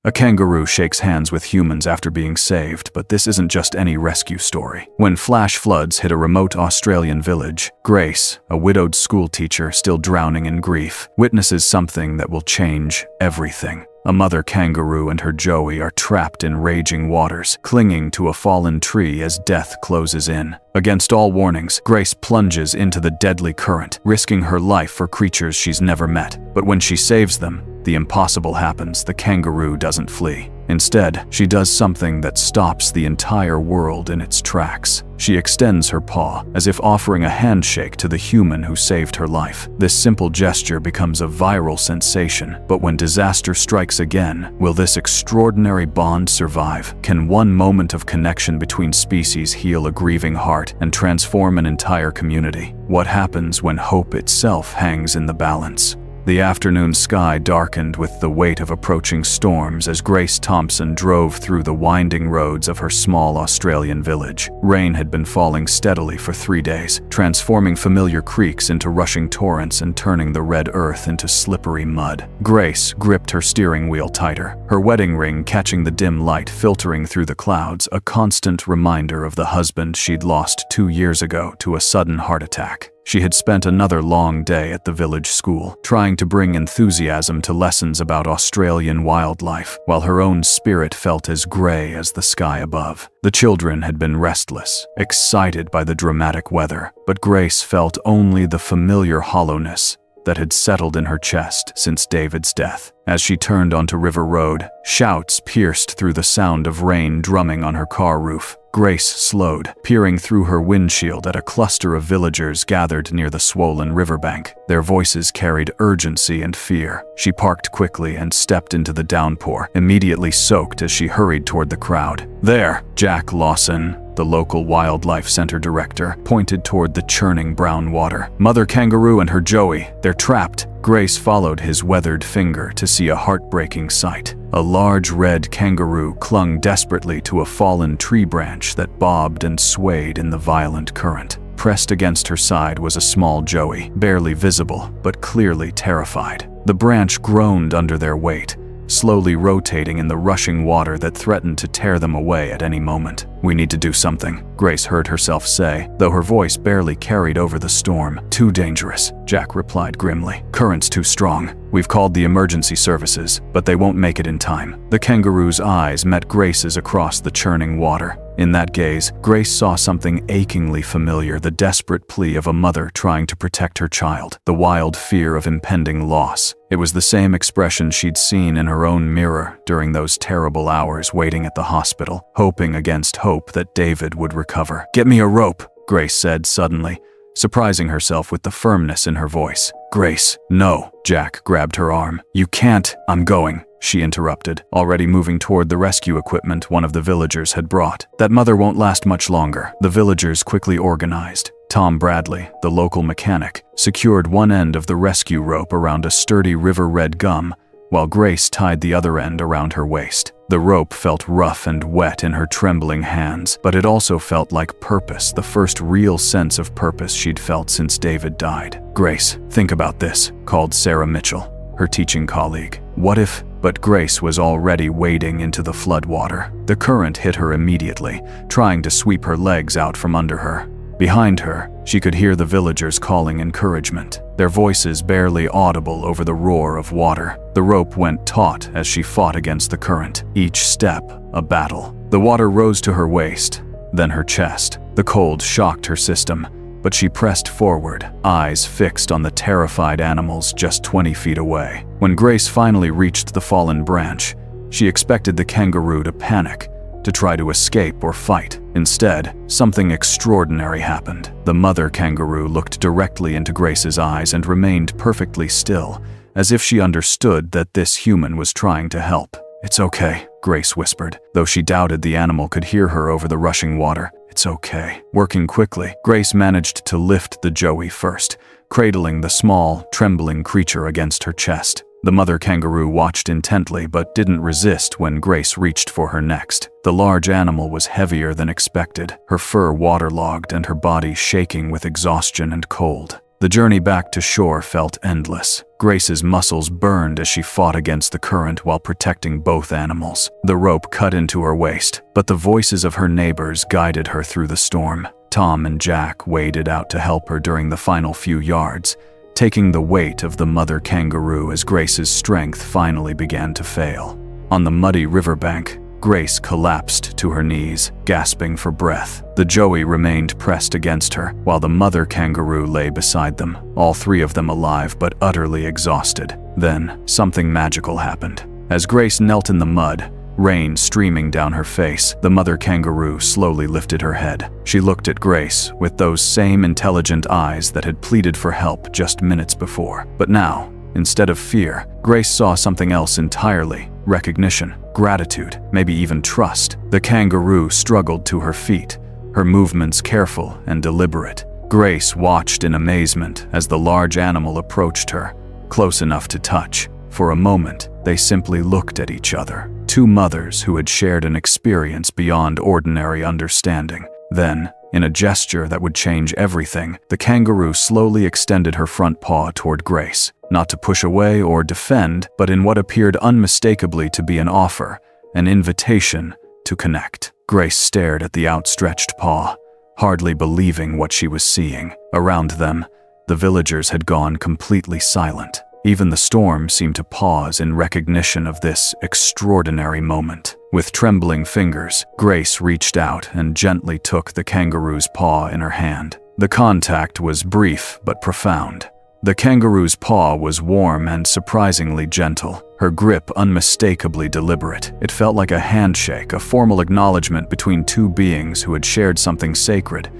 A kangaroo shakes hands with humans after being saved, but this isn't just any rescue story. When flash floods hit a remote Australian village, Grace, a widowed schoolteacher still drowning in grief, witnesses something that will change everything. A mother kangaroo and her joey are trapped in raging waters, clinging to a fallen tree as death closes in. Against all warnings, Grace plunges into the deadly current, risking her life for creatures she's never met. But when she saves them, the impossible happens. The kangaroo doesn't flee. Instead, she does something that stops the entire world in its tracks. She extends her paw, as if offering a handshake to the human who saved her life. This simple gesture becomes a viral sensation, but when disaster strikes again, will this extraordinary bond survive? Can one moment of connection between species heal a grieving heart and transform an entire community? What happens when hope itself hangs in the balance? The afternoon sky darkened with the weight of approaching storms as Grace Thompson drove through the winding roads of her small Australian village. Rain had been falling steadily for 3 days, transforming familiar creeks into rushing torrents and turning the red earth into slippery mud. Grace gripped her steering wheel tighter, her wedding ring catching the dim light filtering through the clouds, a constant reminder of the husband she'd lost 2 years ago to a sudden heart attack. She had spent another long day at the village school, trying to bring enthusiasm to lessons about Australian wildlife, while her own spirit felt as gray as the sky above. The children had been restless, excited by the dramatic weather, but Grace felt only the familiar hollowness that had settled in her chest since David's death. As she turned onto River Road, shouts pierced through the sound of rain drumming on her car roof. Grace slowed, peering through her windshield at a cluster of villagers gathered near the swollen riverbank. Their voices carried urgency and fear. She parked quickly and stepped into the downpour, immediately soaked as she hurried toward the crowd. There, Jack Lawson, the local wildlife center director, pointed toward the churning brown water. Mother kangaroo and her joey, they're trapped. Grace followed his weathered finger to see a heartbreaking sight. A large red kangaroo clung desperately to a fallen tree branch that bobbed and swayed in the violent current. Pressed against her side was a small joey, barely visible, but clearly terrified. The branch groaned under their weight, slowly rotating in the rushing water that threatened to tear them away at any moment. "We need to do something," Grace heard herself say, though her voice barely carried over the storm. "Too dangerous," Jack replied grimly. "Current's too strong. We've called the emergency services, but they won't make it in time." The kangaroo's eyes met Grace's across the churning water. In that gaze, Grace saw something achingly familiar, the desperate plea of a mother trying to protect her child, the wild fear of impending loss. It was the same expression she'd seen in her own mirror during those terrible hours waiting at the hospital, hoping against hope that David would recover. "Get me a rope," Grace said suddenly, surprising herself with the firmness in her voice. "Grace, no." Jack grabbed her arm. "You can't." "I'm going," she interrupted, already moving toward the rescue equipment one of the villagers had brought. "That mother won't last much longer." The villagers quickly organized. Tom Bradley, the local mechanic, secured one end of the rescue rope around a sturdy river red gum, while Grace tied the other end around her waist. The rope felt rough and wet in her trembling hands, but it also felt like purpose, the first real sense of purpose she'd felt since David died. "Grace, think about this," called Sarah Mitchell, her teaching colleague. "What if—" But Grace was already wading into the floodwater. The current hit her immediately, trying to sweep her legs out from under her. Behind her, she could hear the villagers calling encouragement, their voices barely audible over the roar of water. The rope went taut as she fought against the current, each step a battle. The water rose to her waist, then her chest. The cold shocked her system, but she pressed forward, eyes fixed on the terrified animals just 20 feet away. When Grace finally reached the fallen branch, she expected the kangaroo to panic, to try to escape or fight. Instead, something extraordinary happened. The mother kangaroo looked directly into Grace's eyes and remained perfectly still, as if she understood that this human was trying to help. "It's okay," Grace whispered, though she doubted the animal could hear her over the rushing water. "It's okay." Working quickly, Grace managed to lift the joey first, cradling the small, trembling creature against her chest. The mother kangaroo watched intently but didn't resist when Grace reached for her next. The large animal was heavier than expected, her fur waterlogged and her body shaking with exhaustion and cold. The journey back to shore felt endless. Grace's muscles burned as she fought against the current while protecting both animals. The rope cut into her waist, but the voices of her neighbors guided her through the storm. Tom and Jack waded out to help her during the final few yards, taking the weight of the mother kangaroo as Grace's strength finally began to fail. On the muddy riverbank, Grace collapsed to her knees, gasping for breath. The joey remained pressed against her, while the mother kangaroo lay beside them, all three of them alive but utterly exhausted. Then, something magical happened. As Grace knelt in the mud, rain streaming down her face, the mother kangaroo slowly lifted her head. She looked at Grace with those same intelligent eyes that had pleaded for help just minutes before. But now, instead of fear, Grace saw something else entirely: recognition, gratitude, maybe even trust. The kangaroo struggled to her feet, her movements careful and deliberate. Grace watched in amazement as the large animal approached her, close enough to touch. For a moment, they simply looked at each other, two mothers who had shared an experience beyond ordinary understanding. Then, in a gesture that would change everything, the kangaroo slowly extended her front paw toward Grace, not to push away or defend, but in what appeared unmistakably to be an offer, an invitation to connect. Grace stared at the outstretched paw, hardly believing what she was seeing. Around them, the villagers had gone completely silent. Even the storm seemed to pause in recognition of this extraordinary moment. With trembling fingers, Grace reached out and gently took the kangaroo's paw in her hand. The contact was brief but profound. The kangaroo's paw was warm and surprisingly gentle, her grip unmistakably deliberate. It felt like a handshake, a formal acknowledgement between two beings who had shared something sacred.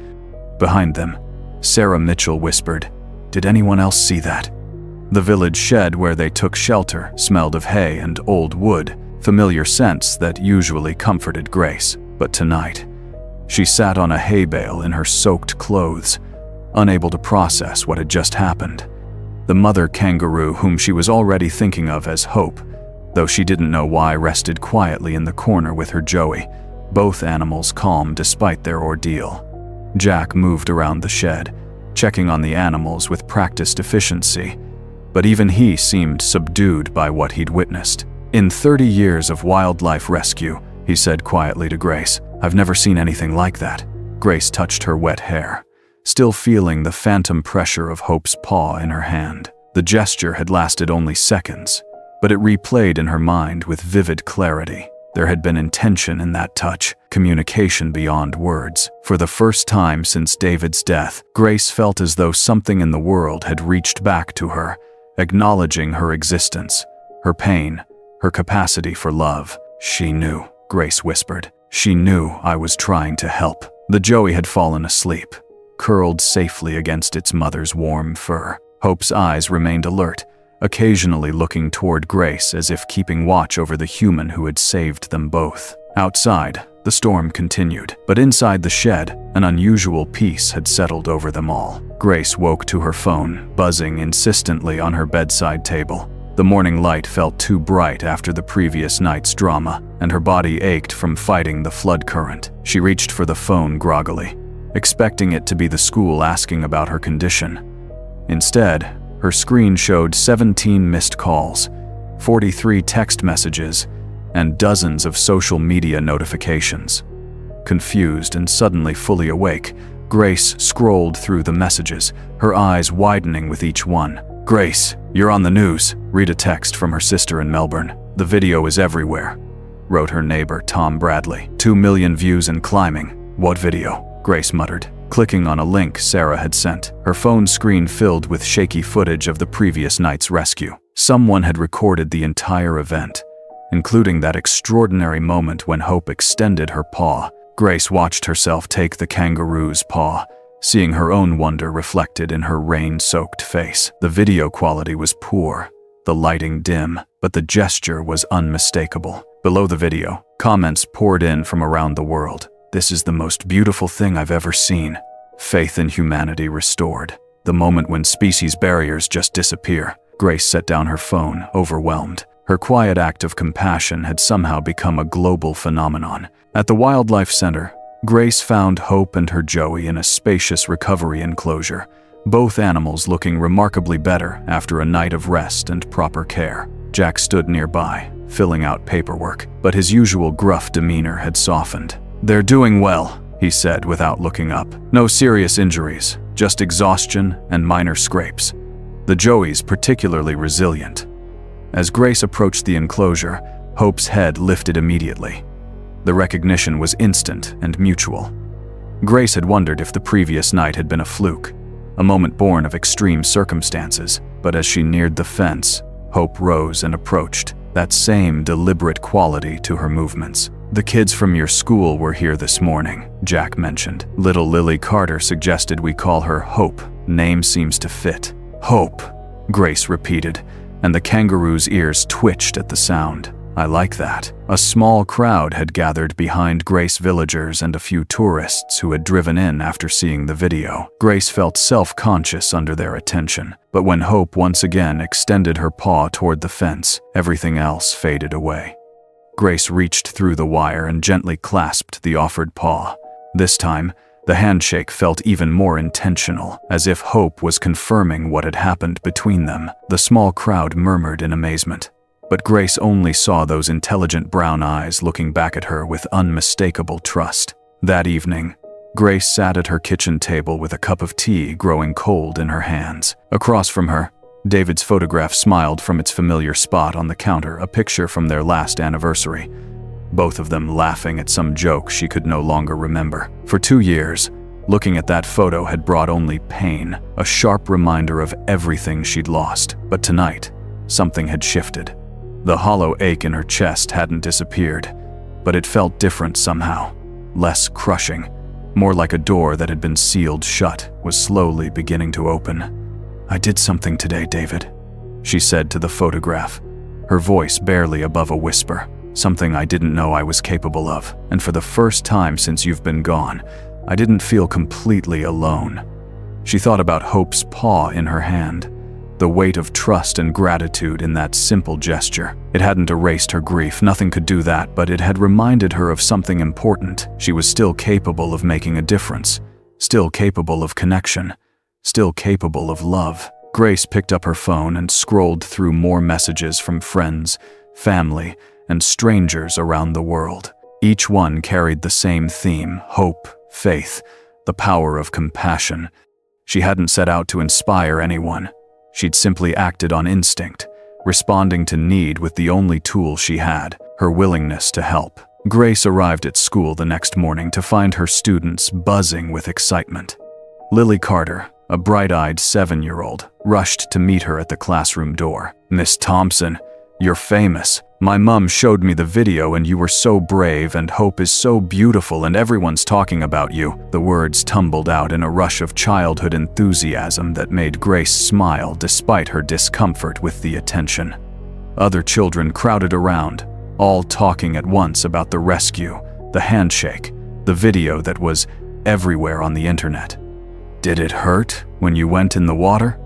Behind them, Sarah Mitchell whispered, "Did anyone else see that?" The village shed where they took shelter smelled of hay and old wood, familiar scents that usually comforted Grace. But tonight, she sat on a hay bale in her soaked clothes, unable to process what had just happened. The mother kangaroo, whom she was already thinking of as Hope, though she didn't know why, rested quietly in the corner with her joey, both animals calm despite their ordeal. Jack moved around the shed, checking on the animals with practiced efficiency, but even he seemed subdued by what he'd witnessed. "In 30 years of wildlife rescue," he said quietly to Grace, "I've never seen anything like that." Grace touched her wet hair, still feeling the phantom pressure of Hope's paw in her hand. The gesture had lasted only seconds, but it replayed in her mind with vivid clarity. There had been intention in that touch, communication beyond words. For the first time since David's death, Grace felt as though something in the world had reached back to her, acknowledging her existence, her pain, her capacity for love. "She knew," Grace whispered. "She knew I was trying to help." The joey had fallen asleep, curled safely against its mother's warm fur. Hope's eyes remained alert, occasionally looking toward Grace as if keeping watch over the human who had saved them both. Outside, the storm continued, but inside the shed, an unusual peace had settled over them all. Grace woke to her phone, buzzing insistently on her bedside table. The morning light felt too bright after the previous night's drama, and her body ached from fighting the flood current. She reached for the phone groggily, expecting it to be the school asking about her condition. Instead, her screen showed 17 missed calls, 43 text messages, and dozens of social media notifications. Confused and suddenly fully awake, Grace scrolled through the messages, her eyes widening with each one. "Grace, you're on the news," read a text from her sister in Melbourne. "The video is everywhere," wrote her neighbor Tom Bradley. 2 million views and climbing." "What video?" Grace muttered, clicking on a link Sarah had sent. Her phone screen filled with shaky footage of the previous night's rescue. Someone had recorded the entire event, including that extraordinary moment when Hope extended her paw. Grace watched herself take the kangaroo's paw, seeing her own wonder reflected in her rain-soaked face. The video quality was poor, the lighting dim, but the gesture was unmistakable. Below the video, comments poured in from around the world. "This is the most beautiful thing I've ever seen." Faith in humanity restored. The moment when species barriers just disappear. Grace set down her phone, overwhelmed. Her quiet act of compassion had somehow become a global phenomenon. At the Wildlife Center, Grace found Hope and her joey in a spacious recovery enclosure, both animals looking remarkably better after a night of rest and proper care. Jack stood nearby, filling out paperwork, but his usual gruff demeanor had softened. "They're doing well," he said without looking up. "No serious injuries, just exhaustion and minor scrapes. The Joey's particularly resilient." As Grace approached the enclosure, Hope's head lifted immediately. The recognition was instant and mutual. Grace had wondered if the previous night had been a fluke, a moment born of extreme circumstances, but as she neared the fence, Hope rose and approached, that same deliberate quality to her movements. "The kids from your school were here this morning," Jack mentioned. "Little Lily Carter suggested we call her Hope. Name seems to fit." "Hope," Grace repeated, and the kangaroo's ears twitched at the sound. "I like that." A small crowd had gathered behind Grace villagers and a few tourists who had driven in after seeing the video. Grace felt self-conscious under their attention, but when Hope once again extended her paw toward the fence, everything else faded away. Grace reached through the wire and gently clasped the offered paw. This time, the handshake felt even more intentional, as if Hope was confirming what had happened between them. The small crowd murmured in amazement, but Grace only saw those intelligent brown eyes looking back at her with unmistakable trust. That evening, Grace sat at her kitchen table with a cup of tea growing cold in her hands. Across from her, David's photograph smiled from its familiar spot on the counter, a picture from their last anniversary, both of them laughing at some joke she could no longer remember. For 2 years, looking at that photo had brought only pain, a sharp reminder of everything she'd lost. But tonight, something had shifted. The hollow ache in her chest hadn't disappeared, but it felt different somehow, less crushing, more like a door that had been sealed shut was slowly beginning to open. "I did something today, David," she said to the photograph, her voice barely above a whisper. "Something I didn't know I was capable of, and for the first time since you've been gone, I didn't feel completely alone." She thought about Hope's paw in her hand, the weight of trust and gratitude in that simple gesture. It hadn't erased her grief, nothing could do that, but it had reminded her of something important. She was still capable of making a difference, still capable of connection, still capable of love. Grace picked up her phone and scrolled through more messages from friends, family, and strangers around the world. Each one carried the same theme: hope, faith, the power of compassion. She hadn't set out to inspire anyone. She'd simply acted on instinct, responding to need with the only tool she had, her willingness to help. Grace arrived at school the next morning to find her students buzzing with excitement. Lily Carter, a bright-eyed 7-year-old, rushed to meet her at the classroom door. "Miss Thompson, you're famous. My mom showed me the video and you were so brave, and Hope is so beautiful, and everyone's talking about you." The words tumbled out in a rush of childhood enthusiasm that made Grace smile despite her discomfort with the attention. Other children crowded around, all talking at once about the rescue, the handshake, the video that was everywhere on the internet. "Did it hurt when you went in the water?"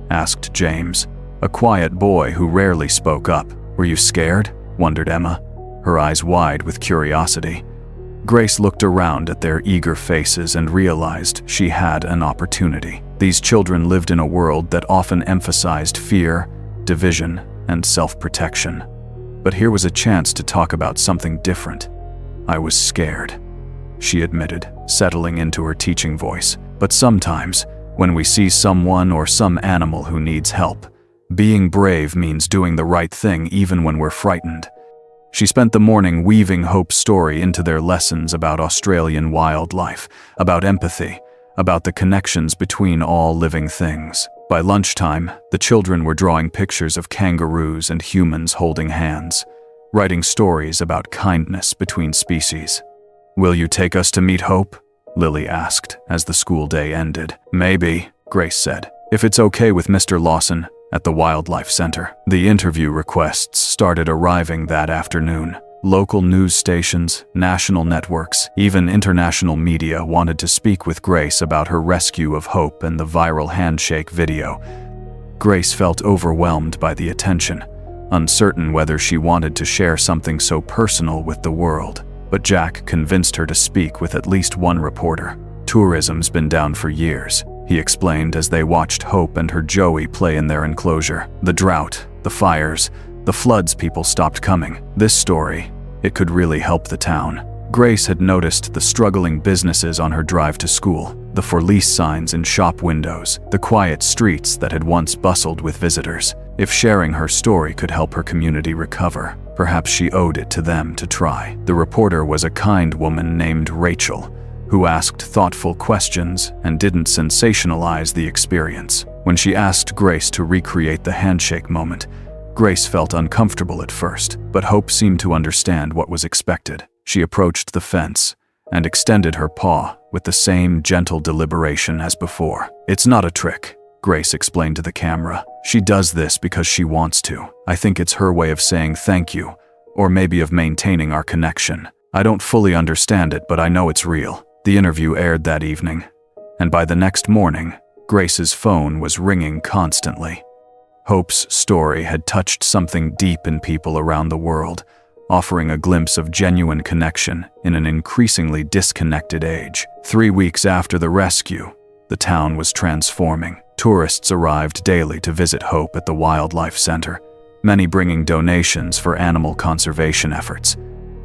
asked James, a quiet boy who rarely spoke up. "Were you scared?" wondered Emma, her eyes wide with curiosity. Grace looked around at their eager faces and realized she had an opportunity. These children lived in a world that often emphasized fear, division, and self-protection. But here was a chance to talk about something different. "I was scared," she admitted, settling into her teaching voice. "But sometimes, when we see someone or some animal who needs help, being brave means doing the right thing even when we're frightened." She spent the morning weaving Hope's story into their lessons about Australian wildlife, about empathy, about the connections between all living things. By lunchtime, the children were drawing pictures of kangaroos and humans holding hands, writing stories about kindness between species. "Will you take us to meet Hope?" Lily asked as the school day ended. "Maybe," Grace said, "if it's okay with Mr. Lawson at the Wildlife Center." The interview requests started arriving that afternoon. Local news stations, national networks, even international media wanted to speak with Grace about her rescue of Hope and the viral handshake video. Grace felt overwhelmed by the attention, uncertain whether she wanted to share something so personal with the world. But Jack convinced her to speak with at least one reporter. "Tourism's been down for years," he explained as they watched Hope and her Joey play in their enclosure. The drought, the fires, the floods, people stopped coming. This story, it could really help the town. Grace had noticed the struggling businesses on her drive to school, the for lease signs in shop windows, the quiet streets that had once bustled with visitors. If sharing her story could help her community recover, perhaps she owed it to them to try. The reporter was a kind woman named Rachel, who asked thoughtful questions and didn't sensationalize the experience. When she asked Grace to recreate the handshake moment, Grace felt uncomfortable at first, but Hope seemed to understand what was expected. She approached the fence and extended her paw with the same gentle deliberation as before. "It's not a trick," Grace explained to the camera. "She does this because she wants to. I think it's her way of saying thank you, or maybe of maintaining our connection. I don't fully understand it, but I know it's real." The interview aired that evening, and by the next morning, Grace's phone was ringing constantly. Hope's story had touched something deep in people around the world, offering a glimpse of genuine connection in an increasingly disconnected age. 3 weeks after the rescue, the town was transforming. Tourists arrived daily to visit Hope at the Wildlife Center, many bringing donations for animal conservation efforts.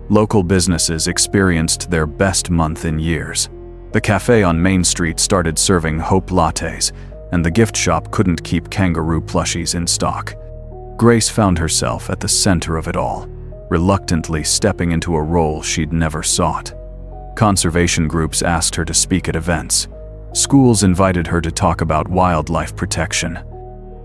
Local businesses experienced their best month in years. The cafe on Main Street started serving Hope lattes, and the gift shop couldn't keep Kangaroo plushies in stock. Grace found herself at the center of it all, reluctantly stepping into a role she'd never sought. Conservation groups asked her to speak at events. Schools invited her to talk about wildlife protection.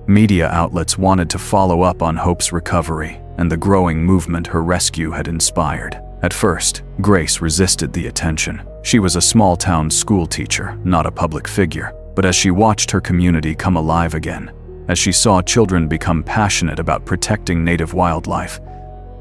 Media outlets wanted to follow up on Hope's recovery and the growing movement her rescue had inspired. At first, Grace resisted the attention. She was a small-town school teacher, not a public figure. But as she watched her community come alive again, as she saw children become passionate about protecting native wildlife,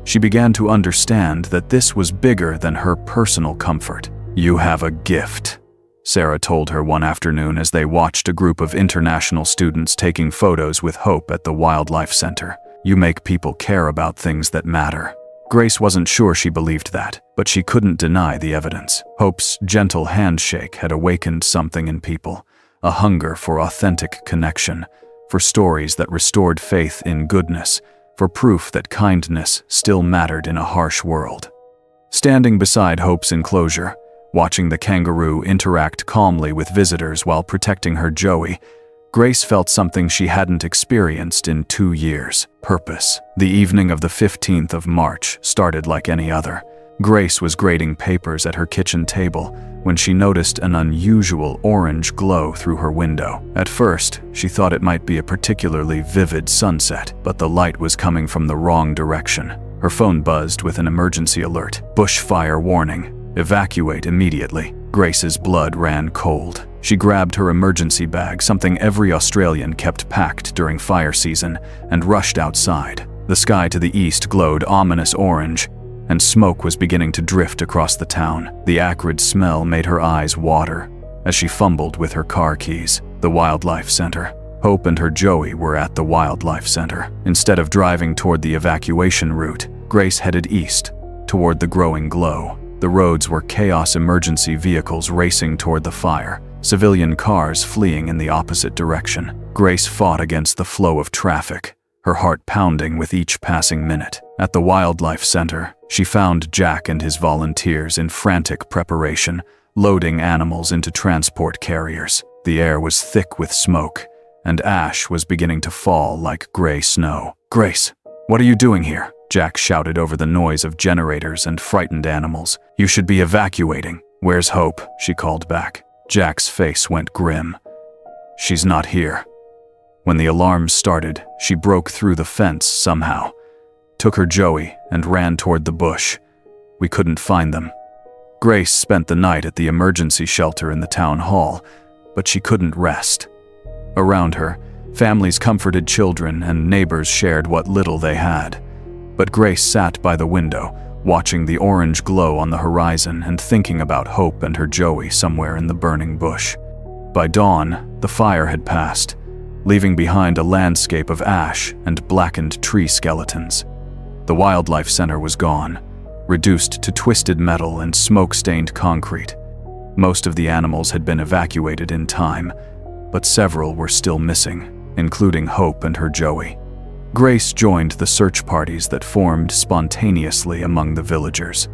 she began to understand that this was bigger than her personal comfort. "You have a gift," Sarah told her one afternoon as they watched a group of international students taking photos with Hope at the Wildlife Center. "You make people care about things that matter." Grace wasn't sure she believed that, but she couldn't deny the evidence. Hope's gentle handshake had awakened something in people, a hunger for authentic connection, for stories that restored faith in goodness, for proof that kindness still mattered in a harsh world. Standing beside Hope's enclosure, watching the kangaroo interact calmly with visitors while protecting her Joey, Grace felt something she hadn't experienced in 2 years: purpose. The evening of the 15th of March started like any other. Grace was grading papers at her kitchen table when she noticed an unusual orange glow through her window. At first, she thought it might be a particularly vivid sunset, but the light was coming from the wrong direction. Her phone buzzed with an emergency alert. "Bushfire warning. Evacuate immediately." Grace's blood ran cold. She grabbed her emergency bag, something every Australian kept packed during fire season, and rushed outside. The sky to the east glowed ominous orange, and smoke was beginning to drift across the town. The acrid smell made her eyes water as she fumbled with her car keys. The Wildlife Center. Hope and her Joey were at the Wildlife Center. Instead of driving toward the evacuation route, Grace headed east, toward the growing glow. The roads were chaos, emergency vehicles racing toward the fire, civilian cars fleeing in the opposite direction. Grace fought against the flow of traffic, her heart pounding with each passing minute. At the Wildlife Center, she found Jack and his volunteers in frantic preparation, loading animals into transport carriers. The air was thick with smoke, and ash was beginning to fall like gray snow. "Grace, what are you doing here?" Jack shouted over the noise of generators and frightened animals. "You should be evacuating." "Where's Hope?" she called back. Jack's face went grim. "She's not here." When the alarms started, she broke through the fence somehow, took her Joey, and ran toward the bush. "We couldn't find them." Grace spent the night at the emergency shelter in the town hall, but she couldn't rest. Around her, families comforted children and neighbors shared what little they had. But Grace sat by the window, watching the orange glow on the horizon and thinking about Hope and her Joey somewhere in the burning bush. By dawn, the fire had passed, leaving behind a landscape of ash and blackened tree skeletons. The Wildlife Center was gone, reduced to twisted metal and smoke-stained concrete. Most of the animals had been evacuated in time, but several were still missing, including Hope and her Joey. Grace joined the search parties that formed spontaneously among the villagers.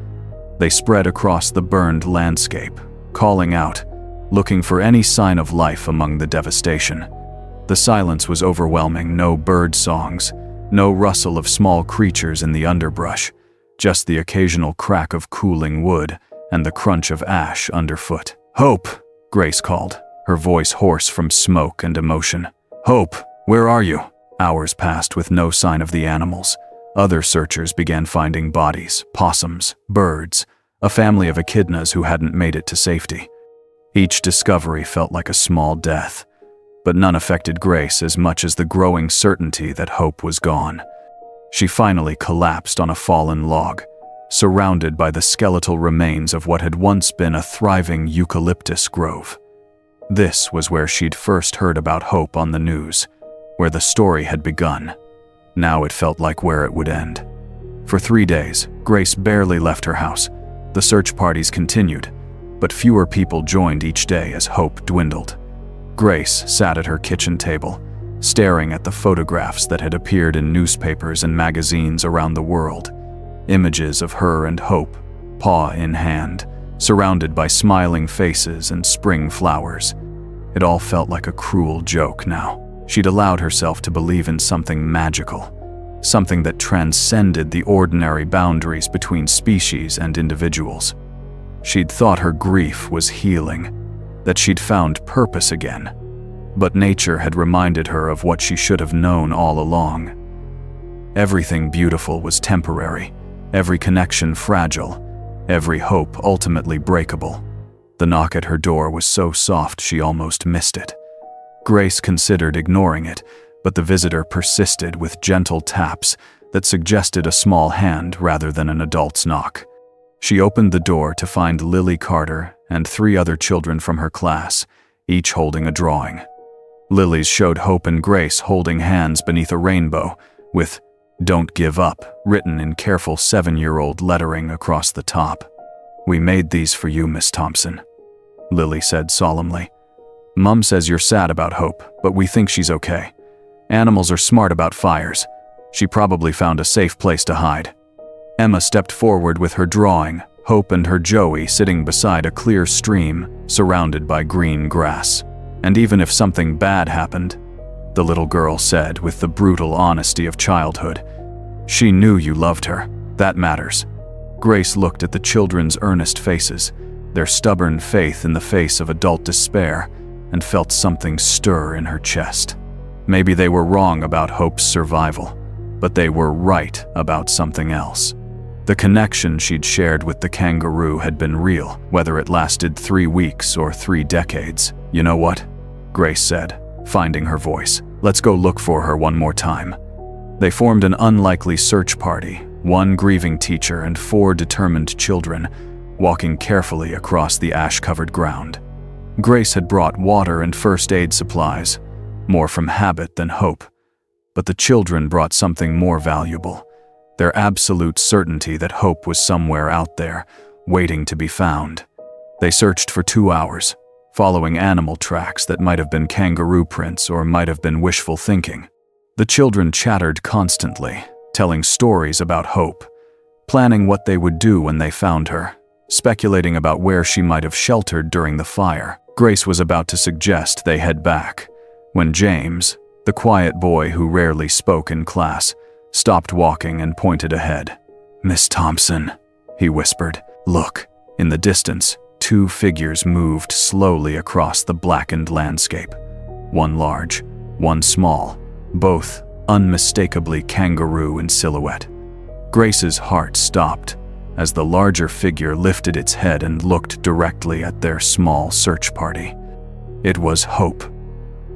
They spread across the burned landscape, calling out, looking for any sign of life among the devastation. The silence was overwhelming, no bird songs, no rustle of small creatures in the underbrush, just the occasional crack of cooling wood and the crunch of ash underfoot. "Hope!" Grace called, her voice hoarse from smoke and emotion. "Hope, where are you?" Hours passed with no sign of the animals. Other searchers began finding bodies, possums, birds, a family of echidnas who hadn't made it to safety. Each discovery felt like a small death, but none affected Grace as much as the growing certainty that Hope was gone. She finally collapsed on a fallen log, surrounded by the skeletal remains of what had once been a thriving eucalyptus grove. This was where she'd first heard about Hope on the news, where the story had begun. Now it felt like where it would end. For 3 days, Grace barely left her house. The search parties continued, but fewer people joined each day as hope dwindled. Grace sat at her kitchen table, staring at the photographs that had appeared in newspapers and magazines around the world. Images of her and Hope, paw in hand, surrounded by smiling faces and spring flowers. It all felt like a cruel joke now. She'd allowed herself to believe in something magical, something that transcended the ordinary boundaries between species and individuals. She'd thought her grief was healing, that she'd found purpose again. But nature had reminded her of what she should have known all along. Everything beautiful was temporary, every connection fragile, every hope ultimately breakable. The knock at her door was so soft she almost missed it. Grace considered ignoring it, but the visitor persisted with gentle taps that suggested a small hand rather than an adult's knock. She opened the door to find Lily Carter and 3 other children from her class, each holding a drawing. Lily's showed Hope and Grace holding hands beneath a rainbow, with "Don't give up" written in careful 7-year-old lettering across the top. "We made these for you, Miss Thompson," Lily said solemnly. "Mum says you're sad about Hope, but we think she's okay. Animals are smart about fires. She probably found a safe place to hide." Emma stepped forward with her drawing, Hope and her Joey sitting beside a clear stream surrounded by green grass. "And even if something bad happened," the little girl said with the brutal honesty of childhood, "she knew you loved her. That matters." Grace looked at the children's earnest faces, their stubborn faith in the face of adult despair, and felt something stir in her chest. Maybe they were wrong about Hope's survival, but they were right about something else. The connection she'd shared with the kangaroo had been real, whether it lasted 3 weeks or 3 decades. "You know what?" Grace said, finding her voice. "Let's go look for her one more time." They formed an unlikely search party, 1 grieving teacher and 4 determined children, walking carefully across the ash-covered ground. Grace had brought water and first aid supplies, more from habit than hope. But the children brought something more valuable, their absolute certainty that Hope was somewhere out there, waiting to be found. They searched for 2 hours, following animal tracks that might have been kangaroo prints or might have been wishful thinking. The children chattered constantly, telling stories about Hope, planning what they would do when they found her, speculating about where she might have sheltered during the fire. Grace was about to suggest they head back, when James, the quiet boy who rarely spoke in class, stopped walking and pointed ahead. "Miss Thompson," he whispered. "Look." In the distance, 2 figures moved slowly across the blackened landscape. One large, one small, both unmistakably kangaroo in silhouette. Grace's heart stopped as the larger figure lifted its head and looked directly at their small search party. It was Hope,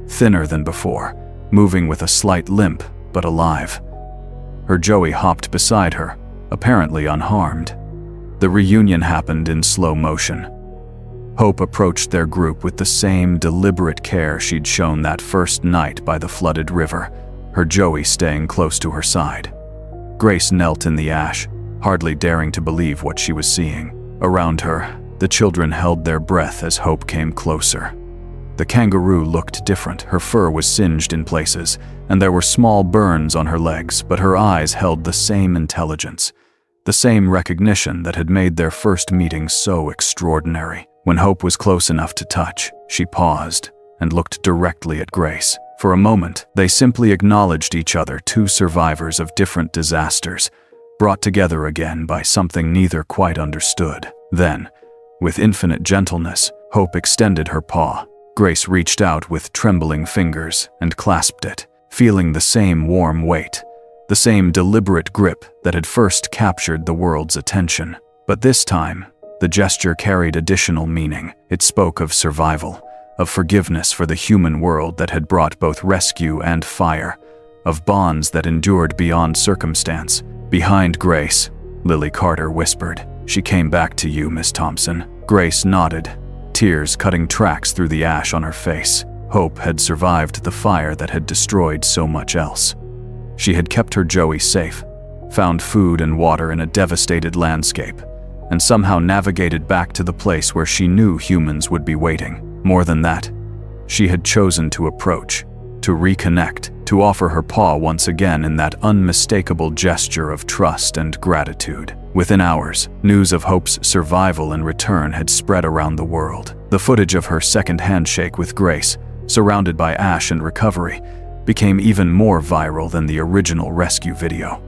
thinner than before, moving with a slight limp, but alive. Her Joey hopped beside her, apparently unharmed. The reunion happened in slow motion. Hope approached their group with the same deliberate care she'd shown that first night by the flooded river, her Joey staying close to her side. Grace knelt in the ash, hardly daring to believe what she was seeing. Around her, the children held their breath as Hope came closer. The kangaroo looked different. Her fur was singed in places, and there were small burns on her legs, but her eyes held the same intelligence, the same recognition that had made their first meeting so extraordinary. When Hope was close enough to touch, she paused and looked directly at Grace. For a moment, they simply acknowledged each other, two survivors of different disasters, brought together again by something neither quite understood. Then, with infinite gentleness, Hope extended her paw. Grace reached out with trembling fingers and clasped it, feeling the same warm weight, the same deliberate grip that had first captured the world's attention. But this time, the gesture carried additional meaning. It spoke of survival, of forgiveness for the human world that had brought both rescue and fire, of bonds that endured beyond circumstance. Behind Grace, Lily Carter whispered, "She came back to you, Miss Thompson." Grace nodded, tears cutting tracks through the ash on her face. Hope had survived the fire that had destroyed so much else. She had kept her Joey safe, found food and water in a devastated landscape, and somehow navigated back to the place where she knew humans would be waiting. More than that, she had chosen to approach, to reconnect, to offer her paw once again in that unmistakable gesture of trust and gratitude. Within hours, news of Hope's survival and return had spread around the world. The footage of her second handshake with Grace, surrounded by ash and recovery, became even more viral than the original rescue video.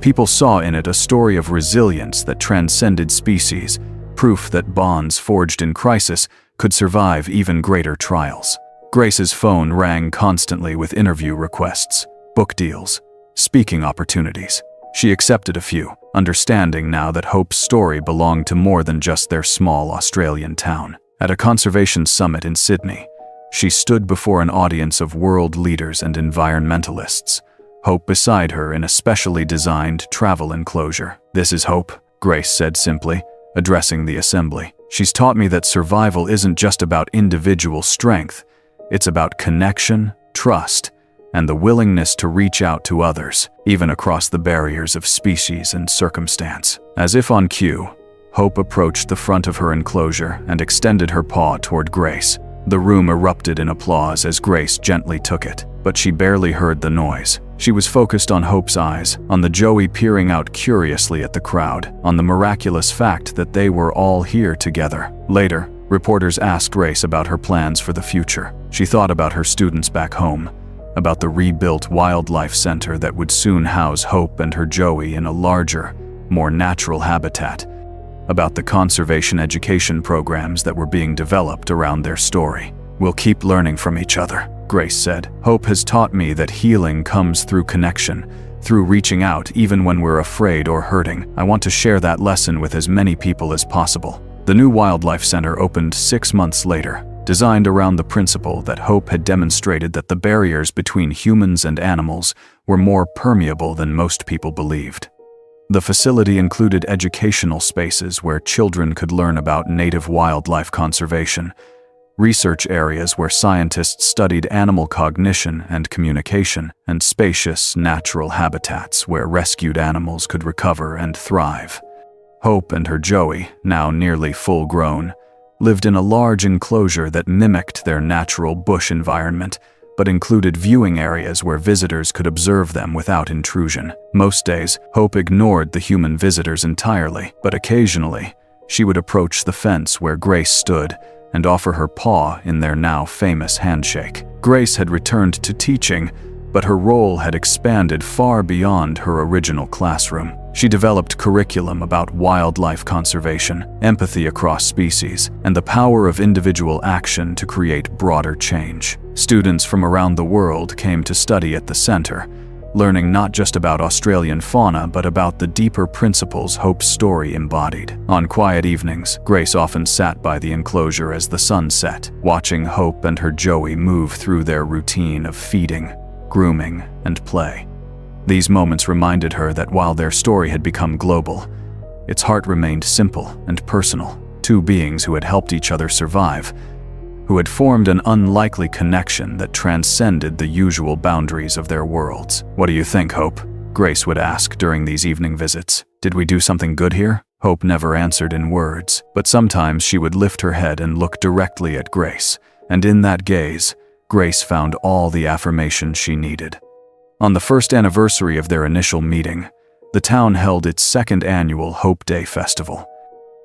People saw in it a story of resilience that transcended species, proof that bonds forged in crisis could survive even greater trials. Grace's phone rang constantly with interview requests, book deals, speaking opportunities. She accepted a few, understanding now that Hope's story belonged to more than just their small Australian town. At a conservation summit in Sydney, she stood before an audience of world leaders and environmentalists, Hope beside her in a specially designed travel enclosure. "This is Hope," Grace said simply, addressing the assembly. "She's taught me that survival isn't just about individual strength. It's about connection, trust, and the willingness to reach out to others, even across the barriers of species and circumstance." As if on cue, Hope approached the front of her enclosure and extended her paw toward Grace. The room erupted in applause as Grace gently took it, but she barely heard the noise. She was focused on Hope's eyes, on the Joey peering out curiously at the crowd, on the miraculous fact that they were all here together. Later, reporters asked Grace about her plans for the future. She thought about her students back home, about the rebuilt wildlife center that would soon house Hope and her Joey in a larger, more natural habitat, about the conservation education programs that were being developed around their story. "We'll keep learning from each other," Grace said. "Hope has taught me that healing comes through connection, through reaching out even when we're afraid or hurting. I want to share that lesson with as many people as possible." The new Wildlife Center opened 6 months later, designed around the principle that Hope had demonstrated that the barriers between humans and animals were more permeable than most people believed. The facility included educational spaces where children could learn about native wildlife conservation, research areas where scientists studied animal cognition and communication, and spacious, natural habitats where rescued animals could recover and thrive. Hope and her Joey, now nearly full-grown, lived in a large enclosure that mimicked their natural bush environment, but included viewing areas where visitors could observe them without intrusion. Most days, Hope ignored the human visitors entirely, but occasionally, she would approach the fence where Grace stood and offer her paw in their now famous handshake. Grace had returned to teaching, but her role had expanded far beyond her original classroom. She developed curriculum about wildlife conservation, empathy across species, and the power of individual action to create broader change. Students from around the world came to study at the center, learning not just about Australian fauna but about the deeper principles Hope's story embodied. On quiet evenings, Grace often sat by the enclosure as the sun set, watching Hope and her Joey move through their routine of feeding, grooming, and play. These moments reminded her that while their story had become global, its heart remained simple and personal. Two beings who had helped each other survive, who had formed an unlikely connection that transcended the usual boundaries of their worlds. "What do you think, Hope?" Grace would ask during these evening visits. "Did we do something good here?" Hope never answered in words, but sometimes she would lift her head and look directly at Grace, and in that gaze, Grace found all the affirmation she needed. On the first anniversary of their initial meeting, the town held its second annual Hope Day festival.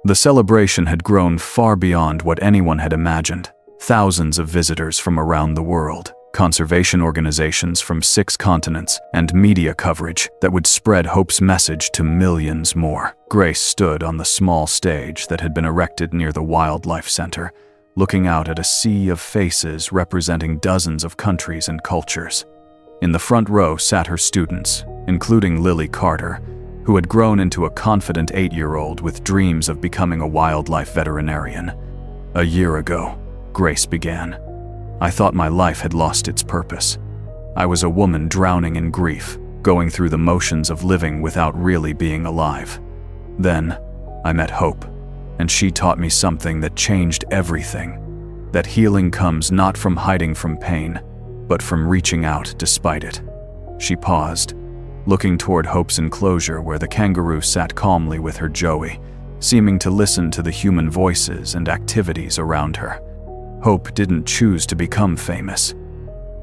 The celebration had grown far beyond what anyone had imagined. Thousands of visitors from around the world, conservation organizations from 6 continents, and media coverage that would spread Hope's message to millions more. Grace stood on the small stage that had been erected near the Wildlife Center, looking out at a sea of faces representing dozens of countries and cultures. In the front row sat her students, including Lily Carter, who had grown into a confident 8-year-old with dreams of becoming a wildlife veterinarian. "A year ago," Grace began, "I thought my life had lost its purpose. I was a woman drowning in grief, going through the motions of living without really being alive. Then, I met Hope, and she taught me something that changed everything. That healing comes not from hiding from pain, but from reaching out despite it." She paused, looking toward Hope's enclosure where the kangaroo sat calmly with her Joey, seeming to listen to the human voices and activities around her. Hope didn't choose to become famous.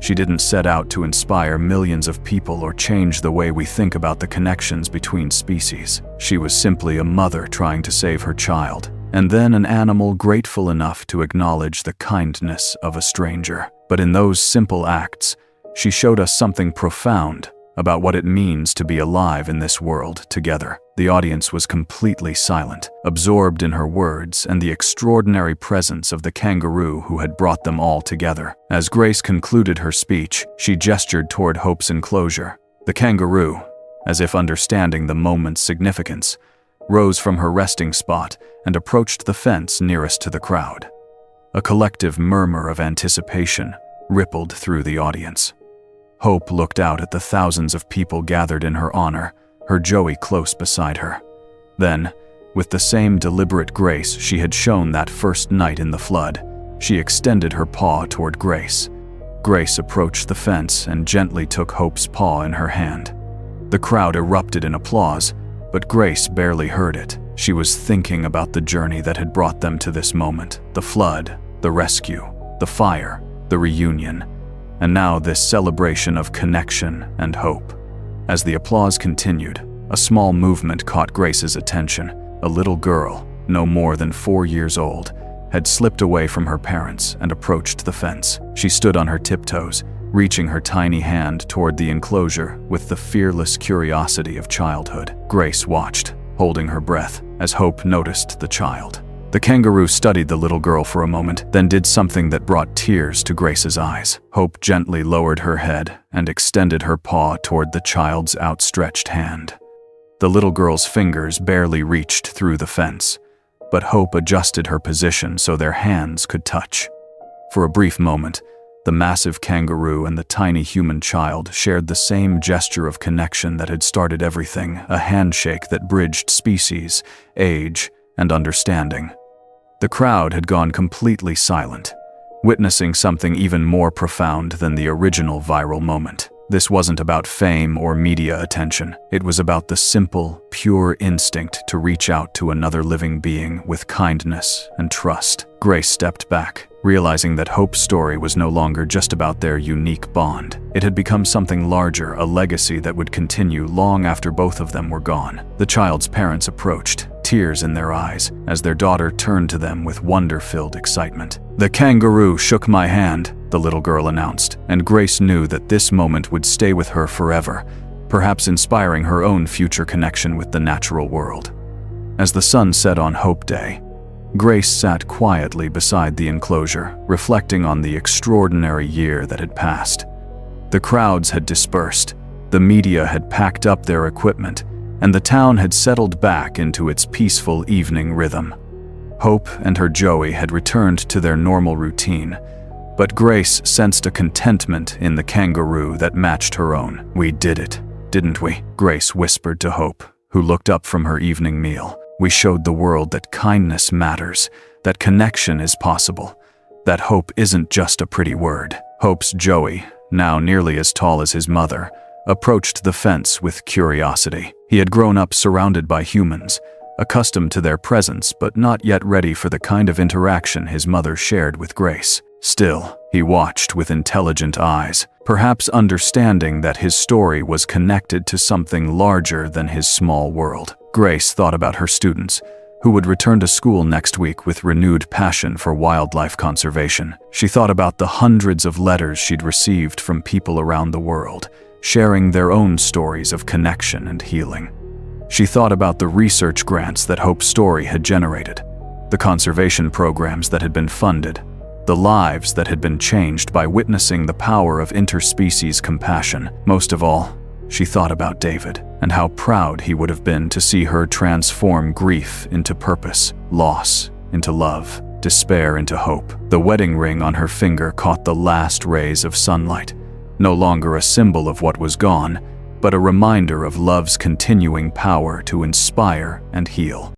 She didn't set out to inspire millions of people or change the way we think about the connections between species. She was simply a mother trying to save her child, and then an animal grateful enough to acknowledge the kindness of a stranger. But in those simple acts, she showed us something profound about what it means to be alive in this world together. The audience was completely silent, absorbed in her words and the extraordinary presence of the kangaroo who had brought them all together. As Grace concluded her speech, she gestured toward Hope's enclosure. The kangaroo, as if understanding the moment's significance, rose from her resting spot and approached the fence nearest to the crowd. A collective murmur of anticipation rippled through the audience. Hope looked out at the thousands of people gathered in her honor, her Joey close beside her. Then, with the same deliberate grace she had shown that first night in the flood, she extended her paw toward Grace. Grace approached the fence and gently took Hope's paw in her hand. The crowd erupted in applause, but Grace barely heard it. She was thinking about the journey that had brought them to this moment: the flood, the rescue, the fire, the reunion, and now this celebration of connection and hope. As the applause continued, a small movement caught Grace's attention. A little girl, no more than 4 years old, had slipped away from her parents and approached the fence. She stood on her tiptoes, reaching her tiny hand toward the enclosure with the fearless curiosity of childhood. Grace watched, holding her breath, as Hope noticed the child. The kangaroo studied the little girl for a moment, then did something that brought tears to Grace's eyes. Hope gently lowered her head and extended her paw toward the child's outstretched hand. The little girl's fingers barely reached through the fence, but Hope adjusted her position so their hands could touch. For a brief moment, the massive kangaroo and the tiny human child shared the same gesture of connection that had started everything, a handshake that bridged species, age, and understanding. The crowd had gone completely silent, witnessing something even more profound than the original viral moment. This wasn't about fame or media attention. It was about the simple, pure instinct to reach out to another living being with kindness and trust. Grace stepped back, realizing that Hope's story was no longer just about their unique bond. It had become something larger, a legacy that would continue long after both of them were gone. The child's parents approached, tears in their eyes, as their daughter turned to them with wonder-filled excitement. "The kangaroo shook my hand," the little girl announced, and Grace knew that this moment would stay with her forever, perhaps inspiring her own future connection with the natural world. As the sun set on Hope Day, Grace sat quietly beside the enclosure, reflecting on the extraordinary year that had passed. The crowds had dispersed, the media had packed up their equipment, and the town had settled back into its peaceful evening rhythm. Hope and her Joey had returned to their normal routine, but Grace sensed a contentment in the kangaroo that matched her own. "We did it, didn't we?" Grace whispered to Hope, who looked up from her evening meal. "We showed the world that kindness matters, that connection is possible, that hope isn't just a pretty word." Hope's Joey, now nearly as tall as his mother, approached the fence with curiosity. He had grown up surrounded by humans, accustomed to their presence but not yet ready for the kind of interaction his mother shared with Grace. Still, he watched with intelligent eyes, perhaps understanding that his story was connected to something larger than his small world. Grace thought about her students, who would return to school next week with renewed passion for wildlife conservation. She thought about the hundreds of letters she'd received from people around the world, sharing their own stories of connection and healing. She thought about the research grants that Hope's story had generated, the conservation programs that had been funded, the lives that had been changed by witnessing the power of interspecies compassion. Most of all, she thought about David and how proud he would have been to see her transform grief into purpose, loss into love, despair into hope. The wedding ring on her finger caught the last rays of sunlight, no longer a symbol of what was gone, but a reminder of love's continuing power to inspire and heal.